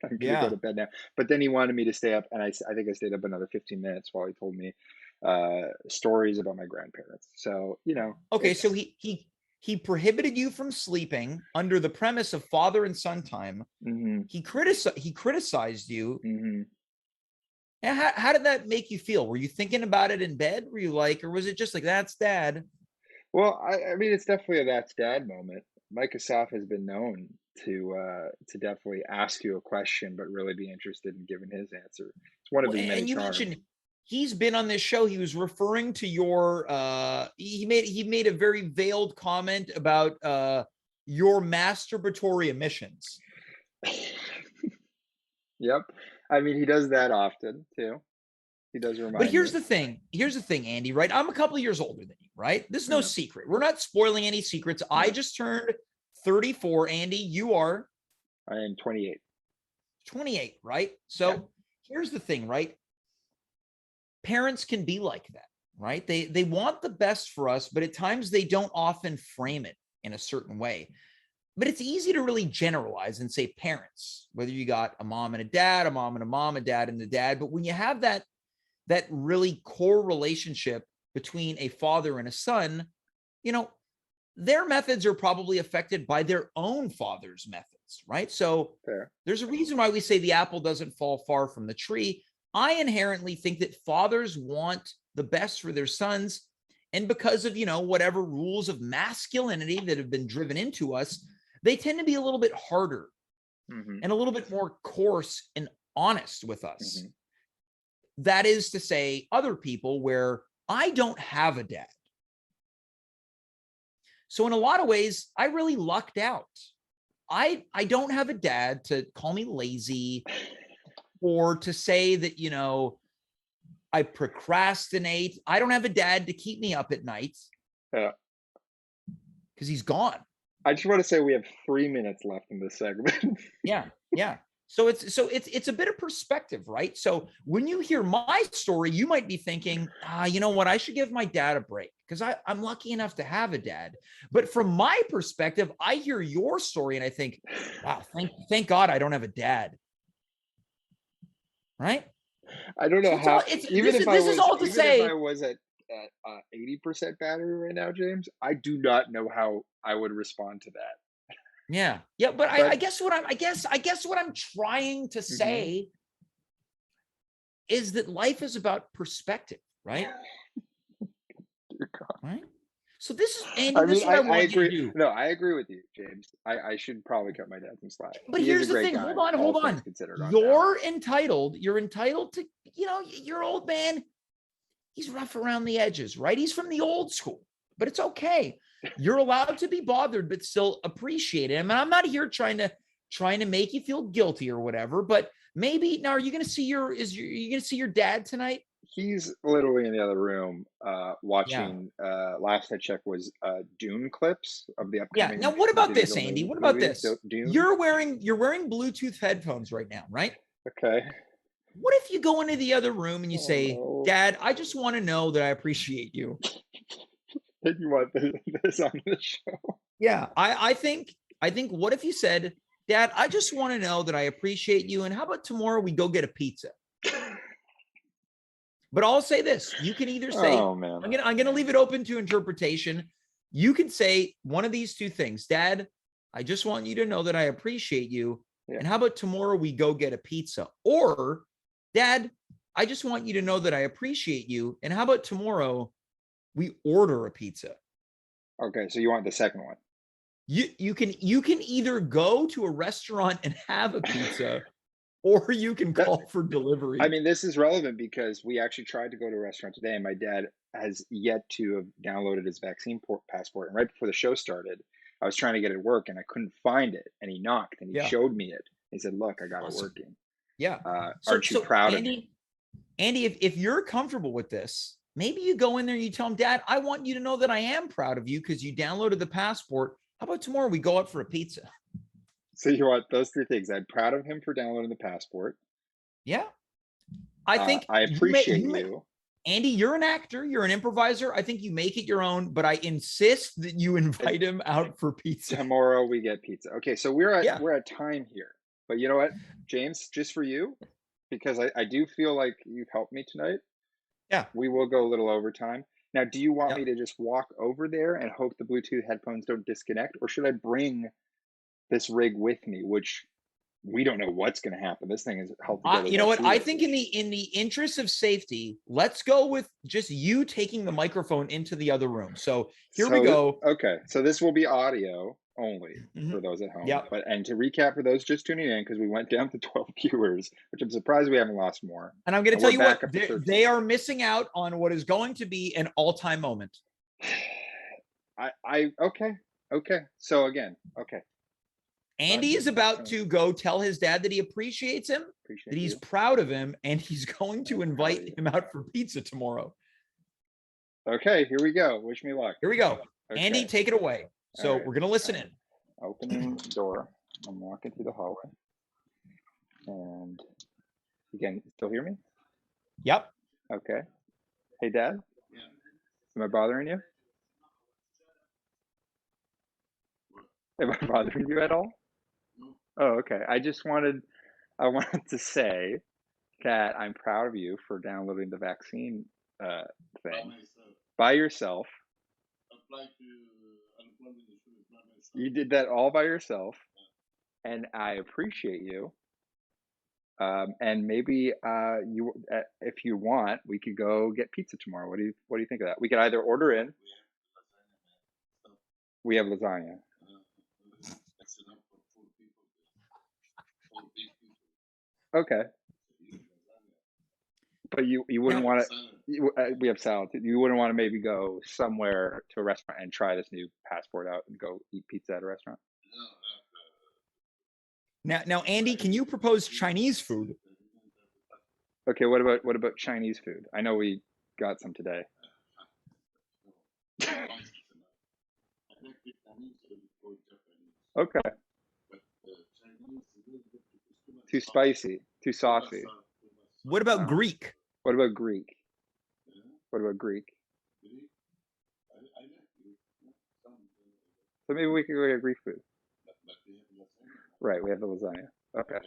I'm gonna go Yeah. to bed now. But then he wanted me to stay up, and I think I stayed up another 15 minutes while he told me stories about my grandparents. So Okay. So it's he prohibited you from sleeping under the premise of father and son time. mm-hmm, He criticized you. mm-hmm. And how did that make you feel? Were you thinking about it in bed? Were you like, or was it just like, that's dad? Well, I mean, it's definitely a that's dad moment. Mike Assaf has been known to definitely ask you a question, but really be interested in giving his answer. It's one of Well, his many and you charms. mentioned he's been on this show. He was referring to your he made a very veiled comment about your masturbatory emissions. Yep. I mean, he does that often too. He does But remind here's me. the thing. Here's the thing, Andy, right? I'm a couple of years older than you, right? This is no Yeah, secret. We're not spoiling any secrets. I yeah. just turned 34. Andy, you are I am 28. 28, right? Yeah. So here's the thing, right? Parents can be like that, right? They want the best for us, but at times they don't often frame it in a certain way. But it's easy to really generalize and say parents, whether you got a mom and a dad, a mom and a mom, a dad and a dad. But when you have that really core relationship between a father and a son, their methods are probably affected by their own father's methods, right? So Fair. there's a reason why we say the apple doesn't fall far from the tree. I inherently think that fathers want the best for their sons. And because of, whatever rules of masculinity that have been driven into us, they tend to be a little bit harder Mm-hmm. and a little bit more coarse and honest with us. Mm-hmm. That is to say, other people where I don't have a dad. So in a lot of ways, I really lucked out. I don't have a dad to call me lazy or to say that, I procrastinate. I don't have a dad to keep me up at night Yeah. because he's gone. I just want to say we have 3 minutes left in this segment. Yeah. Yeah. it's a bit of perspective, right? So when you hear my story, you might be thinking, you know what, I should give my dad a break because I'm lucky enough to have a dad. But from my perspective, I hear your story and I think, wow, thank God I don't have a dad. Right? I don't know So how. Even if I was at 80% battery right now, James, I do not know how I would respond to that. Yeah. But I guess what I'm trying to say is that life is about perspective, right? Dear God. Right. So this is Andy. This is what I want you to do. No, I agree with you, James. I should probably cut my dad some slack. But He is here's a the great thing. guy, Hold all on. things considered. You're entitled to, your old man. He's rough around the edges, right? He's from the old school, but it's okay. You're allowed to be bothered, but still appreciate it. I mean, I'm not here trying to make you feel guilty or whatever, but maybe now are you going to see your dad tonight? He's literally in the other room watching. Last I checked was Dune clips of the upcoming. Now what about this, Villeneuve Andy? What about movie, this? Dune? You're wearing Bluetooth headphones right now, right? Okay. What if you go into the other room and you say, no. Dad, I just want to know that I appreciate you. Did you want this on the show? Yeah, I think what if you said, Dad, I just want to know that I appreciate you, and how about tomorrow we go get a pizza? But I'll say this: you can either say, "Oh man, I'm gonna leave it open to interpretation. You can say one of these two things, Dad. I just want you to know that I appreciate you, and how about tomorrow we go get a pizza? Or, Dad, I just want you to know that I appreciate you, and how about tomorrow we order a pizza?" Okay, so you want the second one? You can either go to a restaurant and have a pizza, or you can call for delivery. I mean, this is relevant because we actually tried to go to a restaurant today, and my dad has yet to have downloaded his vaccine passport. And right before the show started, I was trying to get it to work, and I couldn't find it. And he knocked, and he showed me it. He said, "Look, I got it working." Yeah. Aren't you proud of me? Andy, if you're comfortable with this, maybe you go in there and you tell him, Dad, I want you to know that I am proud of you because you downloaded the passport. How about tomorrow we go out for a pizza? So you want those three things. I'm proud of him for downloading the passport. Yeah. I think I appreciate you. Andy, you're an actor. You're an improviser. I think you make it your own, but I insist that you invite him out for pizza. Tomorrow we get pizza. Okay, so we're at time here. But you know what, James, just for you, because I do feel like you've helped me tonight. Yeah. We will go a little overtime. Now, do you want me to just walk over there and hope the Bluetooth headphones don't disconnect? Or should I bring this rig with me, which we don't know what's going to happen. This thing is held together. You know what? I think in the interest of safety, let's go with just you taking the microphone into the other room. So here we go. Okay. So this will be audio only for those at home. Yeah. And to recap for those just tuning in, because we went down to 12 viewers, which I'm surprised we haven't lost more. And I'm going to tell you what, they are missing out on what is going to be an all-time moment. Okay. So again, okay. Andy is about to go tell his dad that he appreciates him, that he's proud of him, and he's going to invite him out for pizza tomorrow. Okay, here we go. Wish me luck. Here we go. Okay. Andy, take it away. So we're going to listen in. Opening the door. I'm walking through the hallway. And you can still hear me? Yep. Okay. Hey, Dad? Yeah. Am I bothering you? Am I bothering you at all? No. Oh, okay. I wanted to say that I'm proud of you for downloading the vaccine thing. By yourself. You did that all by yourself, and I appreciate you. And maybe you, if you want, we could go get pizza tomorrow. What do you think of that? We could either order in. We have lasagna. Okay. But you wouldn't want to. We have salad. You wouldn't want to maybe go somewhere to a restaurant and try this new passport out and go eat pizza at a restaurant. Now, Andy, can you propose Chinese food? Okay. What about Chinese food? I know we got some today. Okay. Too spicy, too saucy. What about Greek? What about Greek? What about Greek? So maybe we could go get Greek food. Right, we have the lasagna. Okay.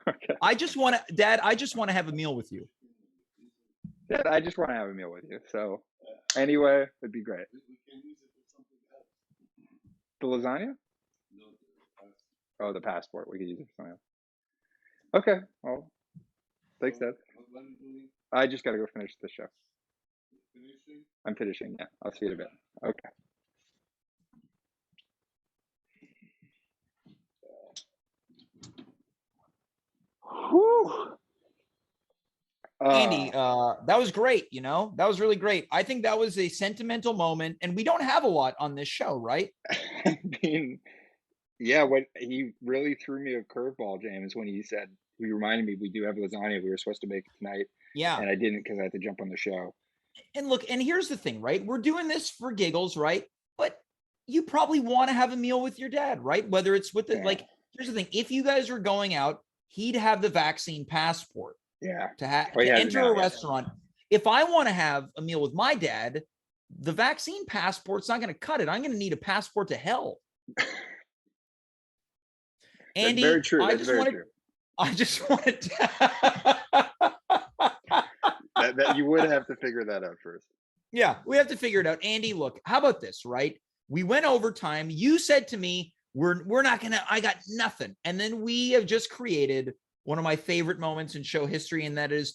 Okay. Dad, I just want to have a meal with you. Dad, I just want to have a meal with you. So anyway, it'd be great. The lasagna? Oh, the passport. We could use it for something else. Okay. Well, thanks, Dad. I just got to go finish the show. I'm finishing. Yeah, I'll see you in a bit. Okay. Whew. Andy, that was great. That was really great. I think that was a sentimental moment, and we don't have a lot on this show, right? I mean, yeah, what he really threw me a curveball, James, when he said, he reminded me we do have lasagna we were supposed to make it tonight. Yeah. And I didn't because I had to jump on the show. And look, and here's the thing, right? We're doing this for giggles, right? But you probably want to have a meal with your dad, right? Whether it's with here's the thing. If you guys were going out, he'd have the vaccine passport. Yeah. To enter a restaurant. If I want to have a meal with my dad, the vaccine passport's not going to cut it. I'm going to need a passport to hell. Andy, very true. I just wanted to that you would have to figure that out first. Yeah, we have to figure it out. Andy, look, how about this, right? We went overtime. You said to me, we're not going to, I got nothing. And then we have just created one of my favorite moments in show history, and that is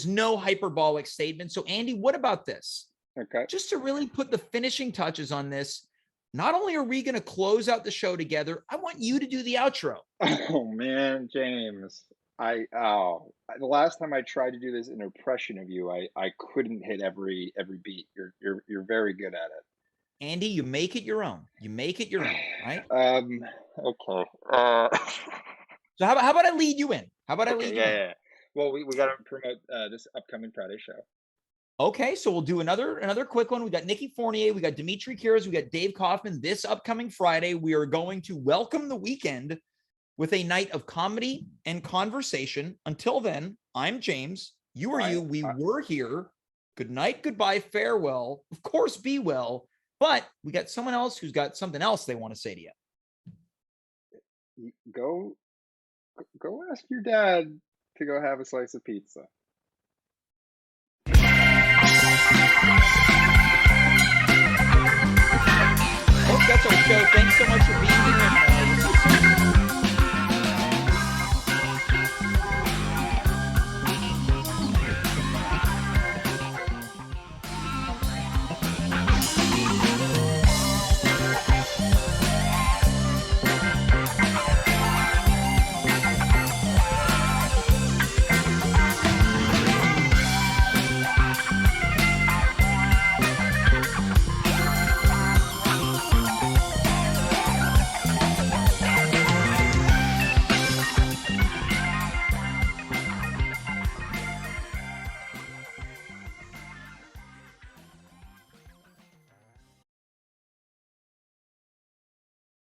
no hyperbolic statement. So, Andy, what about this? Okay. Just to really put the finishing touches on this, not only are we going to close out the show together, I want you to do the outro. Oh man, James. The last time I tried to do this an impression of you, I couldn't hit every beat. You're very good at it. Andy, you make it your own. You make it your own, right? Okay. So how about I lead you in? How about I lead you in? Yeah. Well, we got to promote this upcoming Friday show. Okay, so we'll do another quick one. We got Nikki Fournier, we got Dimitri Kiras, we got Dave Kaufman. This upcoming Friday, we are going to welcome the weekend with a night of comedy and conversation. Until then, I'm James. You are you. We were here. Good night, goodbye, farewell. Of course, be well. But we got someone else who's got something else they want to say to you. Go ask your dad to go have a slice of pizza. Folks, that's our show. Thanks so much for being here.